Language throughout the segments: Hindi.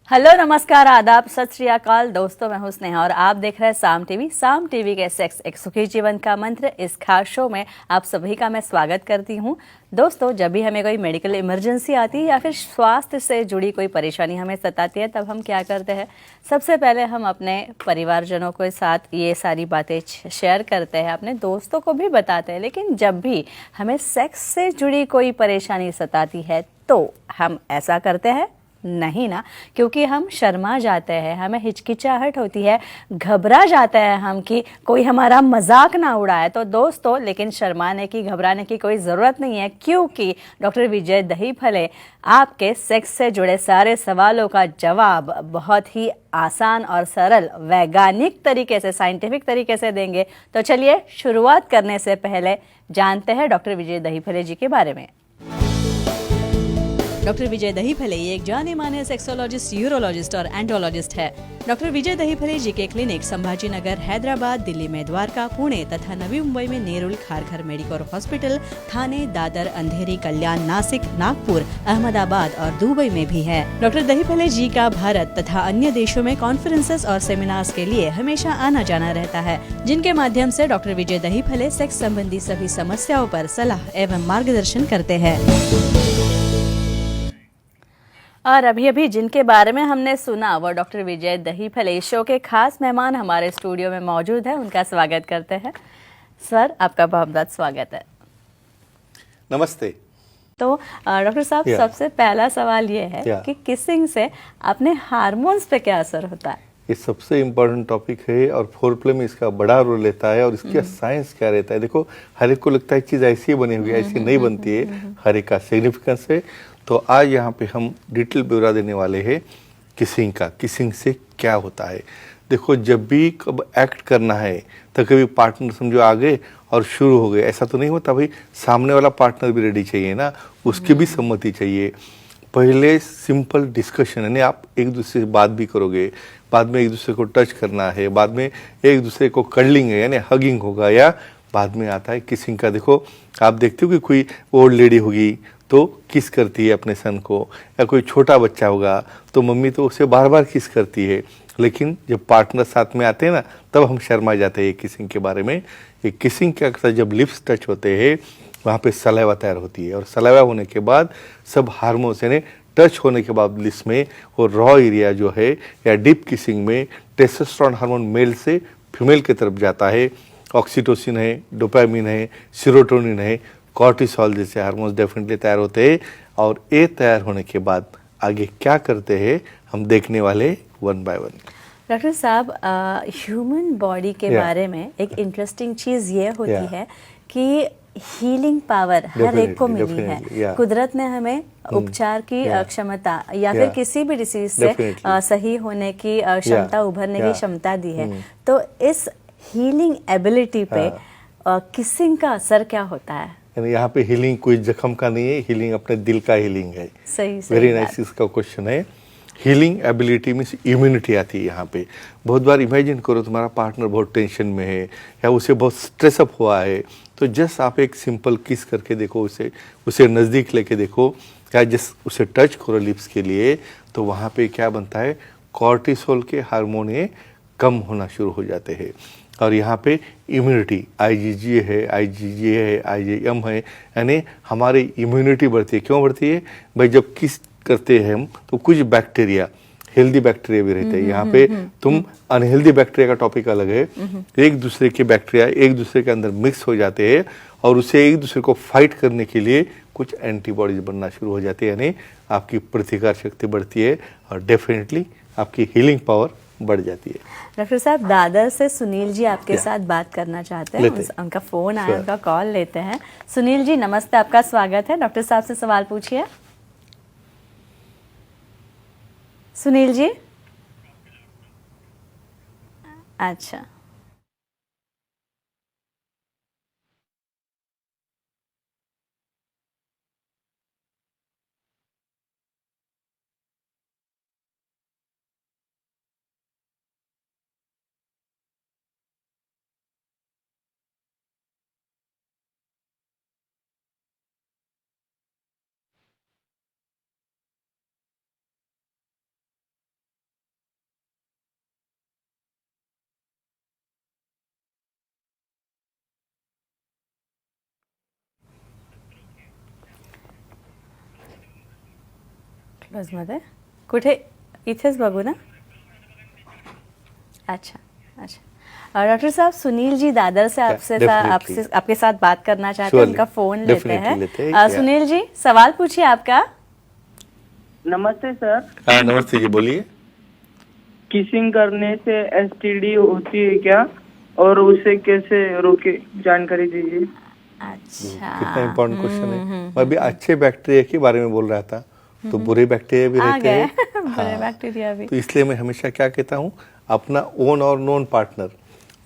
हेलो, नमस्कार, आदाब, सत श्री अकाल दोस्तों। मैं हूं स्नेहा और आप देख रहे हैं साम टीवी के सेक्स एक सुखी जीवन का मंत्र। इस खास शो में आप सभी का मैं स्वागत करती हूं। दोस्तों, जब भी हमें कोई मेडिकल इमरजेंसी आती है या फिर स्वास्थ्य से जुड़ी कोई परेशानी हमें सताती है, तब हम क्या करते हैं? सबसे पहले हम अपने परिवारजनों के साथ ये सारी बातें शेयर करते हैं, अपने दोस्तों को भी बताते हैं। लेकिन जब भी हमें सेक्स से जुड़ी कोई परेशानी सताती है तो हम ऐसा करते हैं नहीं ना, क्योंकि हम शर्मा जाते हैं, हमें हिचकिचाहट होती है, घबरा जाते हैं हम कि कोई हमारा मजाक ना उड़ाए। तो दोस्तों, लेकिन शर्माने की, घबराने की कोई ज़रूरत नहीं है, क्योंकि डॉक्टर विजय दहीफले आपके सेक्स से जुड़े सारे सवालों का जवाब बहुत ही आसान और सरल वैज्ञानिक तरीके से, साइंटिफिक तरीके से देंगे। तो चलिए, शुरुआत करने से पहले जानते हैं डॉक्टर विजय दहीफले जी के बारे में। डॉक्टर विजय दहीफले ये एक जाने माने सेक्सोलॉजिस्ट, यूरोलॉजिस्ट और एंड्रोलॉजिस्ट है। डॉक्टर विजय दहीफले जी के क्लिनिक संभाजी नगर, हैदराबाद, दिल्ली में द्वारका, पुणे तथा नवी मुंबई में नेरुल, खारघर मेडिकोर हॉस्पिटल, थाने, दादर, अंधेरी, कल्याण, नासिक, नागपुर, अहमदाबाद और दुबई में भी है। डॉक्टर दहीफले जी का भारत तथा अन्य देशों में कॉन्फ्रेंसेस और सेमिनार्स के लिए हमेशा आना जाना रहता है, जिनके माध्यम से डॉक्टर विजय दहीफले सेक्स संबंधी सभी समस्याओं पर सलाह एवं मार्गदर्शन करते हैं। और अभी जिनके बारे में हमने सुना वो डॉक्टर विजय दहीफले शो के खास मेहमान हमारे स्टूडियो में मौजूद है। उनका स्वागत करते हैं। सर, आपका बहुत बहुत स्वागत है। नमस्ते। तो डॉक्टर साहब, सबसे पहला सवाल ये है कि किसिंग से अपने हार्मोन्स पे क्या असर होता है? ये सबसे इम्पोर्टेंट टॉपिक है और फोरप्ले में इसका बड़ा रोल रहता है। और इसका साइंस क्या रहता है? देखो, हर एक को लगता है चीज़ ऐसी बनी हुई है, ऐसी नहीं बनती है। हर एक का सिग्निफिकेंस है। तो आज यहाँ पे हम डिटेल ब्यौरा देने वाले हैं किसिंग का। किसिंग से क्या होता है? देखो, जब भी कब एक्ट करना है तो कभी पार्टनर समझो आ गए और शुरू हो गए, ऐसा तो नहीं होता भाई। सामने वाला पार्टनर भी रेडी चाहिए ना, उसकी भी सम्मति चाहिए। पहले सिंपल डिस्कशन, यानी आप एक दूसरे से बात भी करोगे, बाद में एक दूसरे को टच करना है, बाद में एक दूसरे को कर्लिंग है यानी हगिंग होगा, या बाद में आता है किसिंग का। देखो, आप देखते हो कि कोई ओल्ड लेडी होगी तो किस करती है अपने सन को, या कोई छोटा बच्चा होगा तो मम्मी तो उसे बार बार किस करती है। लेकिन जब पार्टनर साथ में आते हैं ना, तब हम शर्मा जाते हैं किसिंग के बारे में। ये किसिंग क्या करता है? जब लिप्स टच होते हैं वहाँ पे सलाइवा तैयार होती है, और सलाइवा होने के बाद सब हार्मोन्स यानी टच होने के बाद लिप्स में वो रॉ एरिया जो है, या डीप किसिंग में टेस्टोस्टेरोन हार्मोन मेल से फीमेल की तरफ जाता है। ऑक्सीटोसिन है, डोपामिन है, सीरोटोनिन है, कॉर्टिसोल जैसे हार्मोन्स डेफिनेटली तैयार होते हैं। और ये तैयार होने के बाद आगे क्या करते हैं हम देखने वाले वन बाय वन। डॉक्टर साहब, ह्यूमन बॉडी के बारे में एक इंटरेस्टिंग चीज़ ये होती है कि हीलिंग पावर हर एक को मिली है। कुदरत ने हमें उपचार की क्षमता या फिर किसी भी डिसीज से सही होने की क्षमता, उभरने की क्षमता दी है। तो इस हीलिंग एबिलिटी पे किसिंग का असर क्या होता है? यहाँ पे हीलिंग कोई जख्म का नहीं है, हीलिंग अपने दिल का हीलिंग है। सही वेरी नाइस इसका क्वेश्चन है। हीलिंग एबिलिटी मीन्स इम्यूनिटी आती है यहाँ पे। बहुत बार इमेजिन करो तुम्हारा पार्टनर बहुत टेंशन में है या उसे बहुत स्ट्रेसअप हुआ है, तो जस्ट आप एक सिंपल किस करके देखो, उसे नज़दीक लेके देखो, या जस्ट उसे टच करो लिप्स के लिए, तो वहाँ पे क्या बनता है? कॉर्टिसोल के हार्मोन कम होना शुरू हो जाते हैं। और यहाँ पे इम्यूनिटी IgG है, IgG है, IgM है, यानी हमारी इम्यूनिटी बढ़ती है। क्यों बढ़ती है भाई? जब किस करते हैं हम तो कुछ बैक्टीरिया, हेल्दी बैक्टीरिया भी रहते हैं। यहाँ पे तुम अनहेल्दी बैक्टीरिया का टॉपिक अलग है। एक दूसरे के बैक्टीरिया एक दूसरे के अंदर मिक्स हो जाते हैं और उसे एक दूसरे को फाइट करने के लिए कुछ एंटीबॉडीज बनना शुरू हो जाती है, यानी आपकी प्रतिकार शक्ति बढ़ती है और डेफिनेटली आपकी हीलिंग पावर बढ़ जाती है। डॉक्टर साहब, दादर से सुनील जी आपके साथ बात करना चाहते हैं। उनका फोन आया, उनका कॉल लेते हैं। सुनील जी, नमस्ते, आपका स्वागत है। डॉक्टर साहब से सवाल पूछिए। सुनील जी, अच्छा। क्लोजमध्ये कुठे इथेच बघू ना. अच्छा अच्छा. डॉक्टर साहब, सुनील जी दादर से definitely. आपके साथ बात करना चाहते हैं. Surely. उनका फोन लेते Definitely लेते हैं, हैं. yeah. सुनील जी, सवाल पूछिए आपका. नमस्ते सर. हाँ नमस्ते जी, बोलिए. किसिंग करने से एसटीडी होती है क्या और उसे कैसे रोके, जानकारी दीजिए. अच्छा, कितना इम्पोर्टेंट क्वेश्चन है. मैं अभी अच्छे बैक्टीरिया के बारे में बोल रहा था, तो बुरे बैक्टीरिया भी आ रहते गए हैं. बुरे बैक्टीरिया भी. तो इसलिए मैं हमेशा क्या कहता हूँ, अपना ओन और नोन पार्टनर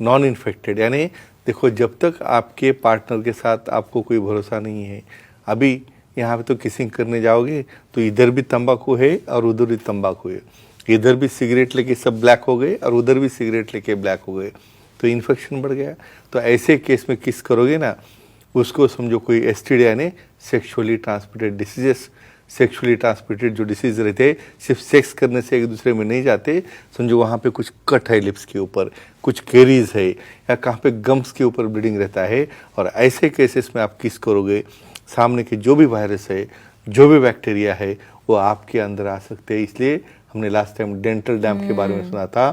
नॉन इन्फेक्टेड, यानी देखो जब तक आपके पार्टनर के साथ आपको कोई भरोसा नहीं है, अभी यहाँ पे तो किसिंग करने जाओगे तो इधर भी तंबाकू है और उधर भी तंबाकू है, इधर भी सिगरेट लेके सब ब्लैक हो गए और उधर भी सिगरेट लेके ब्लैक हो गए, तो इन्फेक्शन बढ़ गया. तो ऐसे केस में किस करोगे ना, उसको समझो कोई एसटीडी यानी sexually transmitted diseases. Sexually transmitted जो डिसीज रहते हैं सिर्फ सेक्स करने से एक दूसरे में नहीं जाते. समझो वहाँ पे कुछ कट है लिप्स के ऊपर, कुछ केरीज है, या कहाँ पे गम्स के ऊपर ब्लीडिंग रहता है, और ऐसे केसेस में आप किस करोगे, सामने के जो भी वायरस है, जो भी बैक्टीरिया है, वो आपके अंदर आ सकते हैं. इसलिए हमने लास्ट टाइम डेंटल डैम के बारे में सुना था,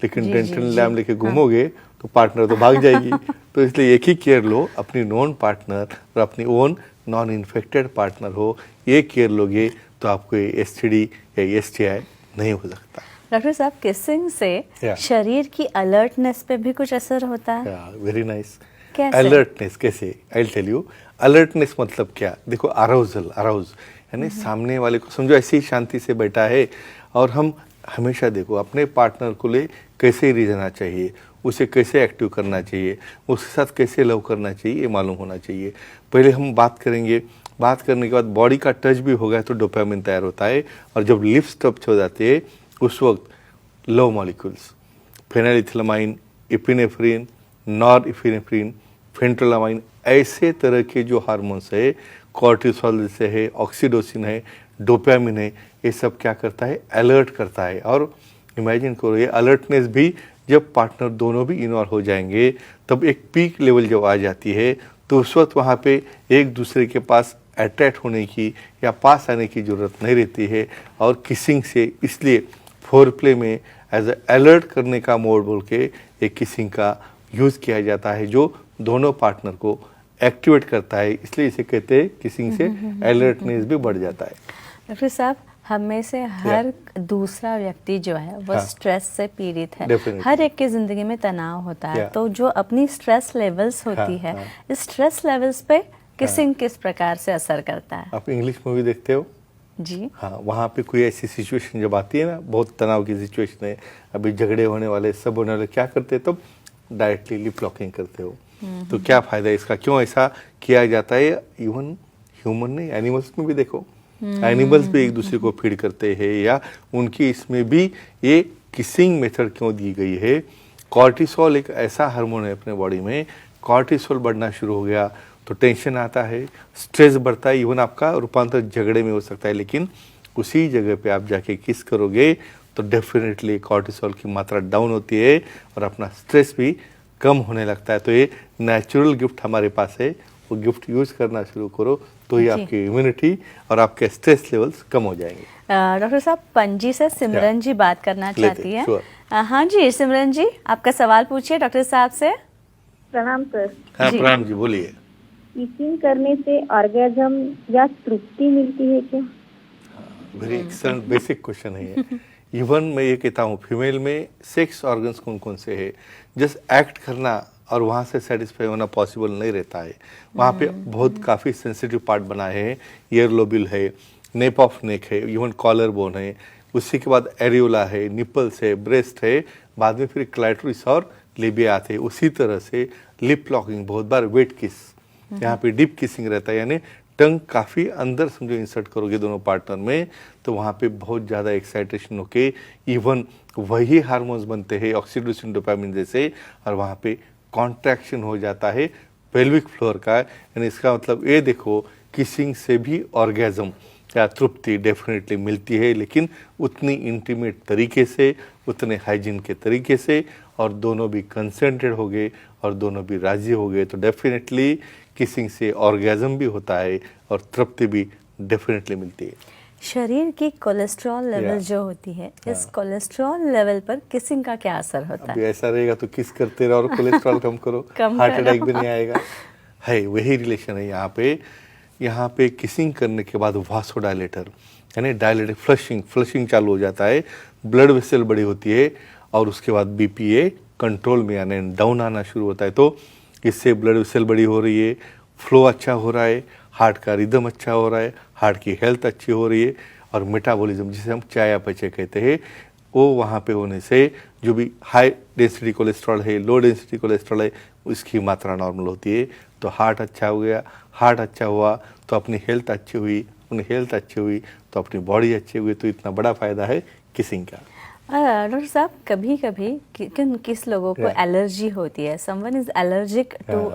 लेकिन डेंटल डैम लेके घूमोगे तो पार्टनर तो भाग जाएगी. तो इसलिए एक ही केयर लो, अपनी नॉन पार्टनर और अपनी ओन नॉन इन्फेक्टेड पार्टनर हो, ये केयर लोगे तो आपको एसटीडी या एसटीआई नहीं हो सकता. डॉक्टर साहब, किसिंग से Yeah. शरीर की अलर्टनेस पे भी कुछ असर होता है? Very nice. कैसे? अलर्टनेस कैसे, I will tell you. Alertness मतलब क्या, देखो अराउज यानी सामने वाले को समझो ऐसे ही शांति से बैठा है, और हम हमेशा देखो अपने पार्टनर को ले कैसे रहना चाहिए, उसे कैसे एक्टिव करना चाहिए, उसके साथ कैसे लव करना चाहिए, ये मालूम होना चाहिए. पहले हम बात करेंगे, बात करने के बाद बॉडी का टच भी होगा तो डोपामिन तैयार होता है, और जब लिप्स टच हो जाते हैं उस वक्त लव मॉलिक्यूल्स, फेनिलएथिलामाइन, एपिनेफ्रिन, नॉरएपिनेफ्रिन, फेंट्रोलामाइन, ऐसे तरह के जो हार्मोन्स है, कॉर्टिसोल जैसे है, ऑक्सीटोसिन है, डोपामिन है, ये सब क्या करता है, अलर्ट करता है. और इमेजिन करो ये अलर्टनेस भी जब पार्टनर दोनों भी इन्वॉल्व हो जाएंगे, तब एक पीक लेवल जब आ जाती है, तो उस वक्त वहाँ पे एक दूसरे के पास अट्रैक्ट होने की या पास आने की ज़रूरत नहीं रहती है. और किसिंग से, इसलिए फोरप्ले में एज अलर्ट करने का मोड बोल के एक किसिंग का यूज़ किया जाता है, जो दोनों पार्टनर को एक्टिवेट करता है. इसलिए इसे कहते हैं किसिंग से अलर्टनेस भी बढ़ जाता है. डॉक्टर साहब, हम में से हर दूसरा व्यक्ति जो है वो हाँ. स्ट्रेस से पीड़ित है. Definitely. हर एक की जिंदगी में तनाव होता है. Yeah. तो जो अपनी स्ट्रेस लेवल्स होती हाँ, है, इस स्ट्रेस लेवल्स पे किसिंग किस प्रकार से असर करता है? आप इंग्लिश मूवी देखते हो? जी. हाँ, वहाँ पे कोई ऐसी सिचुएशन जब आती है ना, बहुत तनाव की सिचुएशन है, अभी झगड़े होने वाले, सब होने वाले, क्या करते हैं तब? डायरेक्टली लिप लॉकिंग करते हो. तो क्या फ़ायदा है इसका, क्यों ऐसा किया जाता है? इवन ह्यूमन नहीं, एनिमल्स में भी देखो, एनिमल्स भी एक दूसरे को फीड करते हैं, या उनकी इसमें भी ये किसिंग मेथड क्यों दी गई है? कॉर्टिसोल एक ऐसा हार्मोन है अपने बॉडी में, कॉर्टिसोल बढ़ना शुरू हो गया तो टेंशन आता है, स्ट्रेस बढ़ता है, इवन आपका रूपांतर झगड़े में हो सकता है. लेकिन उसी जगह पे आप जाके किस करोगे तो डेफिनेटली कॉर्टिसोल की मात्रा डाउन होती है और अपना स्ट्रेस भी कम होने लगता है. तो ये नेचुरल गिफ्ट हमारे पास है, वो गिफ्ट यूज़ करना शुरू करो तो ही जी. आपकी इम्यूनिटी और आपके स्ट्रेस लेवल्स कम हो जाएंगे. डॉक्टर साहब, पणजी से सिमरन जी बात करना लेते, चाहती है. sure. हाँ जी, सिमरन जी, आपका सवाल पूछिए डॉक्टर साहब से. प्रणाम सर. हाँ जी. प्रणाम जी, बोलिए. किसिंग करने से ऑर्गेजम या तृप्ति मिलती है क्या? वेरी एक्सलेंट बेसिक क्वेश्चन है ये. इवन मैं ये कहता हूँ फीमेल में सेक्स ऑर्गन्स कौन कौन से हैं, जस्ट एक्ट करना और वहाँ से सेटिस्फाई होना पॉसिबल नहीं रहता है. वहाँ पे बहुत काफ़ी सेंसिटिव पार्ट बनाए हैं, ईयर लोबिल है, नेप ऑफ नेक है, इवन कॉलर बोन है, उसी के बाद एरियोला है, निपल्स है, ब्रेस्ट है, बाद में फिर क्लाइटोरिस और लेबिया आते हैं. उसी तरह से लिप लॉकिंग, बहुत बार वेट किस, यहाँ पे डीप किसिंग रहता है, यानी टंग काफ़ी अंदर समझो इंसर्ट करोगे दोनों पार्टनर में, तो वहाँ पे बहुत ज़्यादा एक्साइटेशन होके इवन वही हार्मोन्स बनते हैं ऑक्सीटोसिन, डोपामिन जैसे, और वहाँ पे कॉन्ट्रैक्शन हो जाता है पेल्विक फ्लोर का. यानी इसका मतलब ये देखो, किसिंग से भी ऑर्गेजम या तृप्ति डेफिनेटली मिलती है, लेकिन उतनी इंटीमेट तरीके से, उतने हाइजीन के तरीके से, और दोनों भी कंसेंटेड हो गए और दोनों भी राजी हो गए, तो डेफिनेटली किसिंग से ऑर्गेजम भी होता है और तृप्ति भी डेफिनेटली मिलती है. शरीर की कोलेस्ट्रॉल लेवल जो होती है, इस कोलेस्ट्रॉल लेवल पर किसिंग का क्या असर होता है? अभी ऐसा रहेगा तो किस करते रहो और कोलेस्ट्रॉल कम करो, हार्ट अटैक भी नहीं आएगा। है वही रिलेशन है यहाँ पे किसिंग करने के बाद वासोडाइलेटर यानी डायलेटिक फ्लशिंग चालू हो जाता है, ब्लड वेसल बड़ी होती है और उसके बाद बीपीए कंट्रोल में यानी डाउन आना शुरू होता है। तो इससे ब्लड वेसल बड़ी हो रही है, फ्लो अच्छा हो रहा है, हार्ट का रिदम अच्छा हो रहा है, हार्ट की हेल्थ अच्छी हो रही है और मेटाबॉलिज्म जिसे हम चयापचय कहते हैं वो वहाँ पे होने से जो भी हाई डेंसिटी कोलेस्ट्रॉल है, लो डेंसिटी कोलेस्ट्रॉल है, उसकी मात्रा नॉर्मल होती है। तो हार्ट अच्छा हो गया, हार्ट अच्छा हुआ तो अपनी हेल्थ अच्छी हुई, अपनी हेल्थ अच्छी हुई तो अपनी बॉडी अच्छी हुई। तो इतना बड़ा फायदा है किसिंग का। डॉक्टर साहब, कभी कभी किस लोगों को एलर्जी होती है, समवन इज एलर्जिक टू,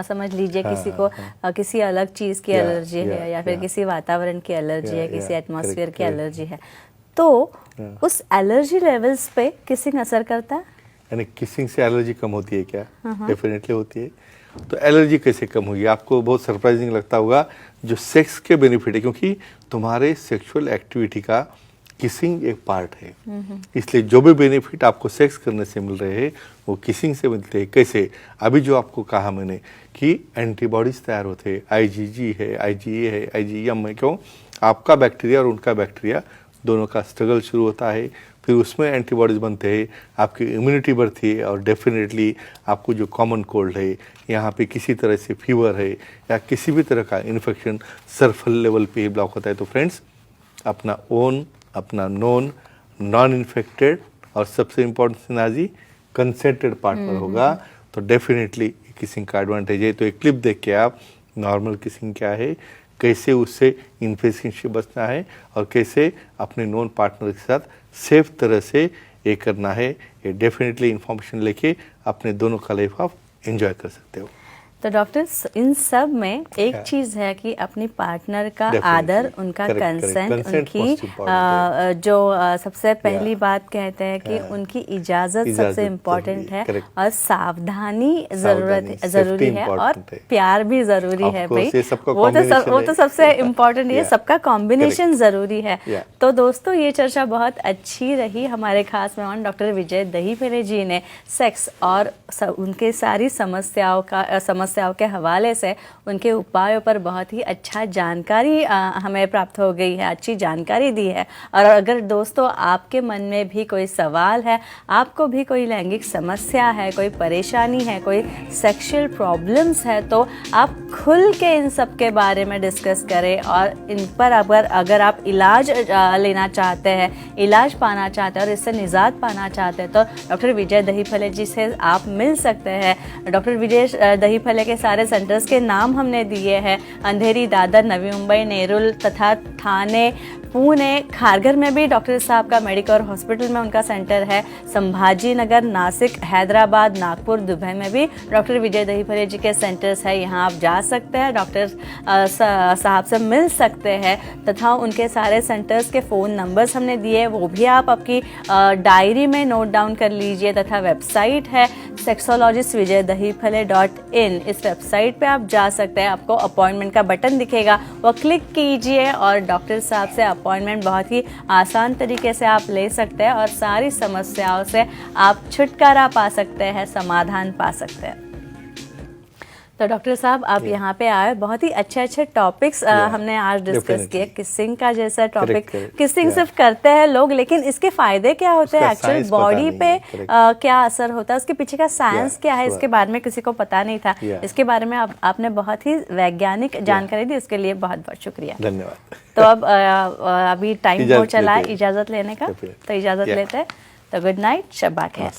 समझ लीजिए किसी को किसी अलग चीज़ की एलर्जी है या फिर किसी वातावरण की एलर्जी है, किसी एटमॉस्फेयर की एलर्जी है, तो उस एलर्जी लेवल्स पे किसिंग असर करता है? यानी किसिंग से एलर्जी कम होती है क्या? डेफिनेटली होती है। तो एलर्जी कैसे कम होगी? आपको बहुत सरप्राइजिंग लगता होगा, जो सेक्स के बेनिफिट है, क्योंकि तुम्हारे सेक्सुअल एक्टिविटी का किसिंग एक पार्ट है, इसलिए जो भी बेनिफिट आपको सेक्स करने से मिल रहे हैं वो किसिंग से मिलते हैं। कैसे? अभी जो आपको कहा मैंने कि एंटीबॉडीज तैयार होते हैं, आईजीजी है, आईजीए है, आईजीएम है। क्यों? आपका बैक्टीरिया और उनका बैक्टीरिया दोनों का स्ट्रगल शुरू होता है, फिर उसमें एंटीबॉडीज बनते हैं, आपकी इम्यूनिटी बढ़ती है और डेफिनेटली आपको जो कॉमन कोल्ड है, यहाँ पे किसी तरह से फीवर है या किसी भी तरह का इन्फेक्शन सर्फल लेवल पे ही ब्लॉक होता है। तो फ्रेंड्स, अपना ओन, अपना नॉन इन्फेक्टेड और सबसे इम्पोर्टेंट सिनाजी कंसेंटेड पार्टनर होगा तो डेफिनेटली किसिंग का एडवांटेज है। तो एक क्लिप देख के आप नॉर्मल किसिंग क्या है, कैसे उससे इन्फेक्शन से बचना है और कैसे अपने नॉन पार्टनर के साथ सेफ तरह से ये करना है, ये डेफिनेटली इन्फॉर्मेशन लेके अपने दोनों का लाइफ आप एंजॉय कर सकते हो। तो डॉक्टर, इन सब में एक चीज़ है कि अपनी पार्टनर का आदर, उनका कंसेंट, उनकी जो सबसे पहली बात कहते हैं कि उनकी इजाज़त सबसे इम्पोर्टेंट है और सावधानी ज़रूरी है और प्यार भी ज़रूरी है भाई, वो तो सबसे इम्पोर्टेंट है, सबका कॉम्बिनेशन ज़रूरी है। तो दोस्तों, ये चर्चा बहुत अच्छी रही। हमारे खास मेहमान डॉक्टर विजय दहीफले जी ने सेक्स और उनके सारी समस्याओं के हवाले से उनके उपायों पर बहुत ही अच्छा जानकारी हमें प्राप्त हो गई है, अच्छी जानकारी दी है। और अगर दोस्तों आपके मन में भी कोई सवाल है, आपको भी कोई लैंगिक समस्या है, कोई परेशानी है, कोई सेक्सुअल प्रॉब्लम्स है, तो आप खुल के इन सब के बारे में डिस्कस करें और इन पर अगर आप इलाज लेना चाहते हैं, इलाज पाना चाहते हैं और इससे निजात पाना चाहते हैं, तो डॉक्टर विजय दहीफले जी से आप मिल सकते हैं। डॉक्टर विजय दहीफले के सारे सेंटर्स के नाम हमने दिए हैं, अंधेरी, दादर, नवी मुंबई, नेरुल तथा ठाणे, पुणे, खारघर में भी डॉक्टर साहब का मेडिकल हॉस्पिटल में उनका सेंटर है। संभाजी नगर, नासिक, हैदराबाद, नागपुर, दुबई में भी डॉक्टर विजय दहीफले जी के सेंटर्स है। यहाँ आप जा सकते हैं, डॉक्टर साहब से मिल सकते हैं तथा उनके सारे सेंटर्स के फ़ोन नंबर्स हमने दिए, वो भी आप आपकी डायरी में नोट डाउन कर लीजिए। तथा वेबसाइट है sexologistvijaydahifale.in, इस वेबसाइट पे आप जा सकते हैं, आपको अपॉइंटमेंट का बटन दिखेगा, वो क्लिक कीजिए और डॉक्टर साहब से अपॉइंटमेंट बहुत ही आसान तरीके से आप ले सकते हैं और सारी समस्याओं से आप छुटकारा पा सकते हैं, समाधान पा सकते हैं। तो डॉक्टर साहब, आप यहाँ पे आए, बहुत ही अच्छे टॉपिक्स हमने आज डिस्कस किए। किसिंग का जैसा टॉपिक, किसिंग सिर्फ करते हैं लोग, लेकिन इसके फायदे क्या होते हैं, एक्चुअल बॉडी पे क्या असर होता है, उसके पीछे का साइंस क्या है, इसके बारे में किसी को पता नहीं था। इसके बारे में आपने बहुत ही वैज्ञानिक जानकारी दी, उसके लिए बहुत बहुत शुक्रिया, धन्यवाद। तो अब अभी टाइम हो चला है इजाज़त लेने का, तो इजाज़त लेते हैं। तो गुड नाइट, शब्बा खैर।